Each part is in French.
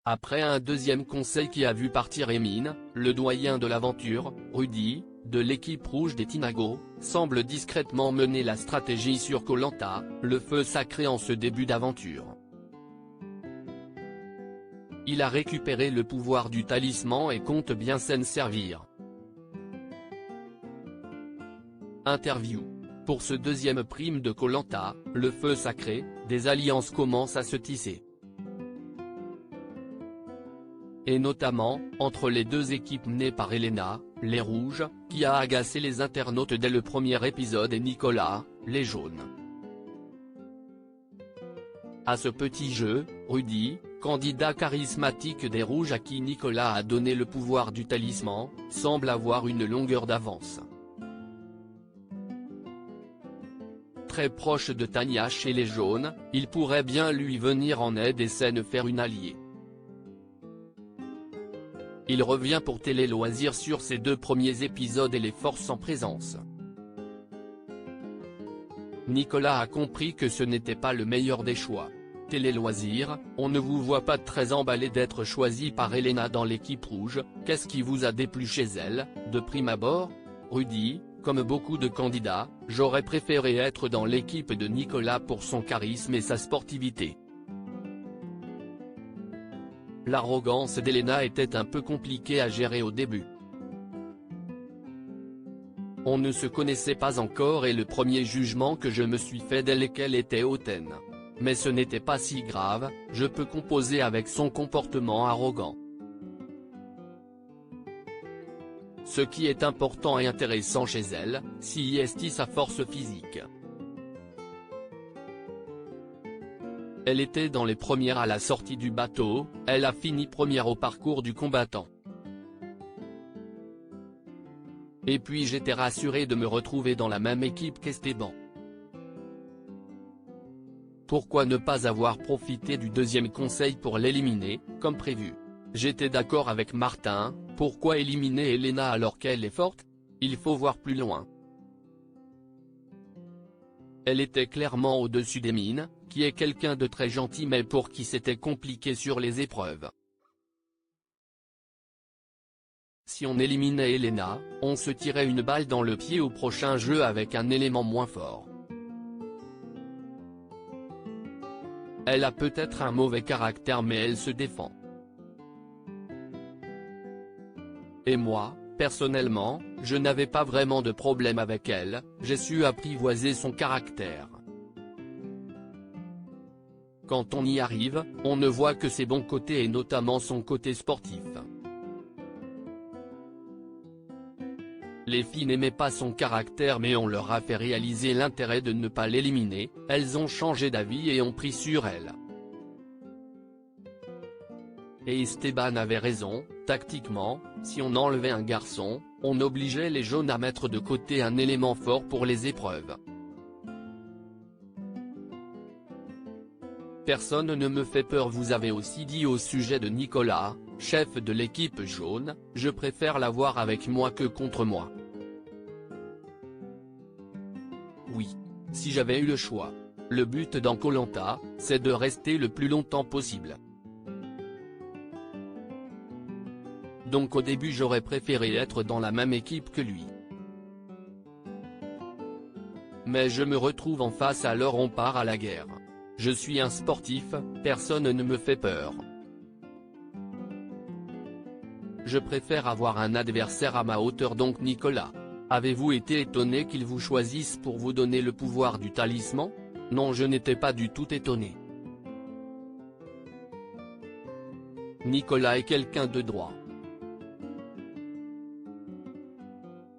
Après un deuxième conseil qui a vu partir Emine, le doyen de l'aventure, Rudy, de l'équipe rouge des Tinago, semble discrètement mener la stratégie sur Koh Lanta, le feu sacré en ce début d'aventure. Il a récupéré le pouvoir du talisman et compte bien s'en servir. Interview. Pour ce deuxième prime de Koh Lanta, le feu sacré, des alliances commencent à se tisser. Et notamment, entre les deux équipes menées par Elena, les Rouges, qui a agacé les internautes dès le premier épisode, et Nicolas, les Jaunes. À ce petit jeu, Rudy, candidat charismatique des Rouges à qui Nicolas a donné le pouvoir du talisman, semble avoir une longueur d'avance. Très proche de Tania chez les Jaunes, il pourrait bien lui venir en aide et s'en faire une alliée. Il revient pour Télé Loisirs sur ses deux premiers épisodes et les forces en présence. Nicolas a compris que ce n'était pas le meilleur des choix. Télé Loisirs, on ne vous voit pas très emballé d'être choisi par Elena dans l'équipe rouge, qu'est-ce qui vous a déplu chez elle, de prime abord? Rudy, comme beaucoup de candidats, j'aurais préféré être dans l'équipe de Nicolas pour son charisme et sa sportivité. L'arrogance d'Elena était un peu compliquée à gérer au début. On ne se connaissait pas encore et le premier jugement que je me suis fait d'elle qu'elle était hautaine. Mais ce n'était pas si grave, je peux composer avec son comportement arrogant. Ce qui est important et intéressant chez elle, c'est sa force physique. Elle était dans les premières à la sortie du bateau, elle a fini première au parcours du combattant. Et puis j'étais rassuré de me retrouver dans la même équipe qu'Esteban. Pourquoi ne pas avoir profité du deuxième conseil pour l'éliminer, comme prévu? J'étais d'accord avec Martin, pourquoi éliminer Elena alors qu'elle est forte? Il faut voir plus loin. Elle était clairement au-dessus d'Emine, qui est quelqu'un de très gentil mais pour qui c'était compliqué sur les épreuves. Si on éliminait Elena, on se tirait une balle dans le pied au prochain jeu avec un élément moins fort. Elle a peut-être un mauvais caractère mais elle se défend. Et moi, personnellement, je n'avais pas vraiment de problème avec elle, j'ai su apprivoiser son caractère. Quand on y arrive, on ne voit que ses bons côtés et notamment son côté sportif. Les filles n'aimaient pas son caractère mais on leur a fait réaliser l'intérêt de ne pas l'éliminer, elles ont changé d'avis et ont pris sur elle. Et Esteban avait raison, tactiquement, si on enlevait un garçon, on obligeait les jaunes à mettre de côté un élément fort pour les épreuves. Personne ne me fait peur. Vous avez aussi dit au sujet de Nicolas, chef de l'équipe jaune, je préfère l'avoir avec moi que contre moi. Oui. Si j'avais eu le choix. Le but dans Koh Lanta, c'est de rester le plus longtemps possible. Donc au début j'aurais préféré être dans la même équipe que lui. Mais je me retrouve en face alors on part à la guerre. Je suis un sportif, personne ne me fait peur. Je préfère avoir un adversaire à ma hauteur donc Nicolas. Avez-vous été étonné qu'il vous choisisse pour vous donner le pouvoir du talisman? Non, je n'étais pas du tout étonné. Nicolas est quelqu'un de droit.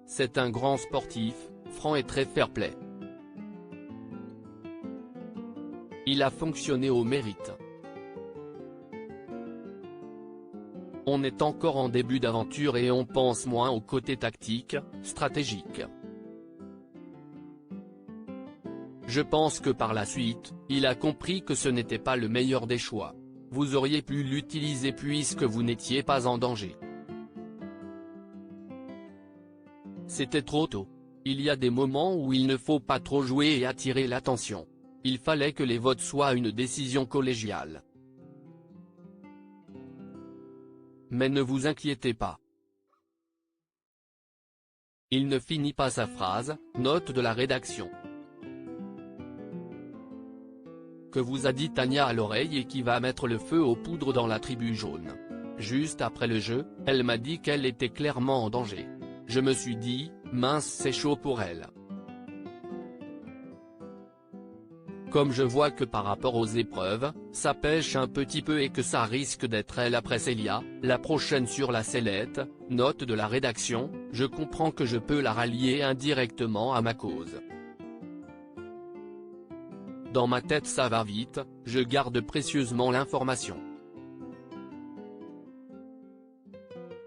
C'est un grand sportif, franc et très fair-play. Il a fonctionné au mérite. On est encore en début d'aventure et on pense moins au côté tactique, stratégique. Je pense que par la suite, il a compris que ce n'était pas le meilleur des choix. Vous auriez pu l'utiliser puisque vous n'étiez pas en danger. C'était trop tôt. Il y a des moments où il ne faut pas trop jouer et attirer l'attention. Il fallait que les votes soient une décision collégiale. Mais ne vous inquiétez pas. Il ne finit pas sa phrase, note de la rédaction. Que vous a dit Tania à l'oreille et qui va mettre le feu aux poudres dans la tribu jaune. Juste après le jeu, elle m'a dit qu'elle était clairement en danger. Je me suis dit, mince, c'est chaud pour elle. Comme je vois que par rapport aux épreuves, ça pêche un petit peu et que ça risque d'être elle après Célia, la prochaine sur la sellette, note de la rédaction, je comprends que je peux la rallier indirectement à ma cause. Dans ma tête ça va vite, je garde précieusement l'information.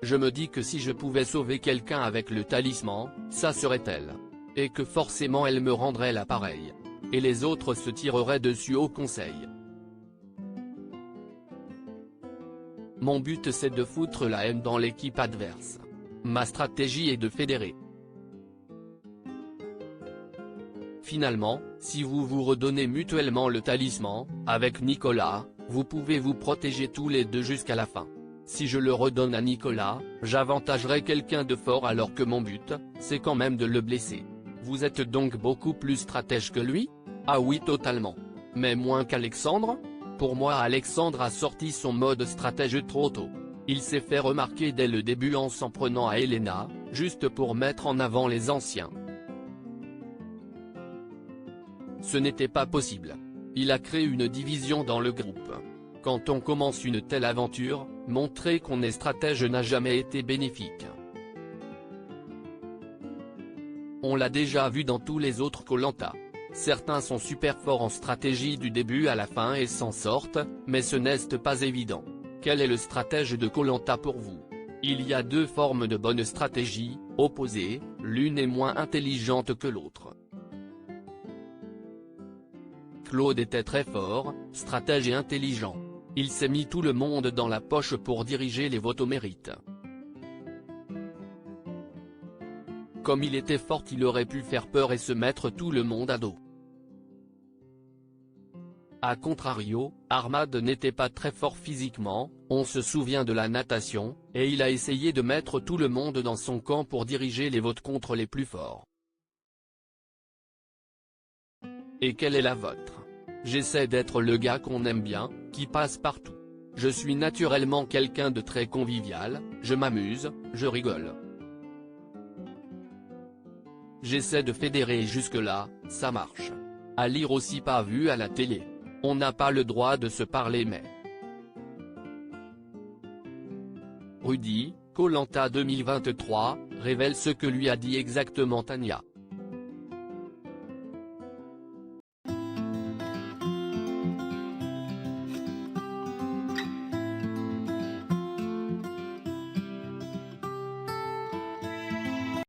Je me dis que si je pouvais sauver quelqu'un avec le talisman, ça serait elle. Et que forcément elle me rendrait l'appareil. Et les autres se tireraient dessus au conseil. Mon but c'est de foutre la haine dans l'équipe adverse. Ma stratégie est de fédérer. Finalement, si vous vous redonnez mutuellement le talisman, avec Nicolas, vous pouvez vous protéger tous les deux jusqu'à la fin. Si je le redonne à Nicolas, j'avantagerai quelqu'un de fort alors que mon but, c'est quand même de le blesser. Vous êtes donc beaucoup plus stratège que lui ? Ah oui totalement. Mais moins qu'Alexandre ? Pour moi Alexandre a sorti son mode stratège trop tôt. Il s'est fait remarquer dès le début en s'en prenant à Elena, juste pour mettre en avant les anciens. Ce n'était pas possible. Il a créé une division dans le groupe. Quand on commence une telle aventure, montrer qu'on est stratège n'a jamais été bénéfique. On l'a déjà vu dans tous les autres Koh-Lanta. Certains sont super forts en stratégie du début à la fin et s'en sortent, mais ce n'est pas évident. Quel est le stratège de Koh-Lanta pour vous ? Il y a deux formes de bonne stratégie, opposées, l'une est moins intelligente que l'autre. Claude était très fort, stratège et intelligent. Il s'est mis tout le monde dans la poche pour diriger les votes au mérite. Comme il était fort, il aurait pu faire peur et se mettre tout le monde à dos. A contrario, Ahmad n'était pas très fort physiquement, on se souvient de la natation, et il a essayé de mettre tout le monde dans son camp pour diriger les votes contre les plus forts. Et quelle est la vôtre ? J'essaie d'être le gars qu'on aime bien, qui passe partout. Je suis naturellement quelqu'un de très convivial, je m'amuse, je rigole. J'essaie de fédérer et jusque-là, ça marche. À lire aussi pas vu à la télé. On n'a pas le droit de se parler mais. Rudy, Koh-Lanta 2023, révèle ce que lui a dit exactement Tania.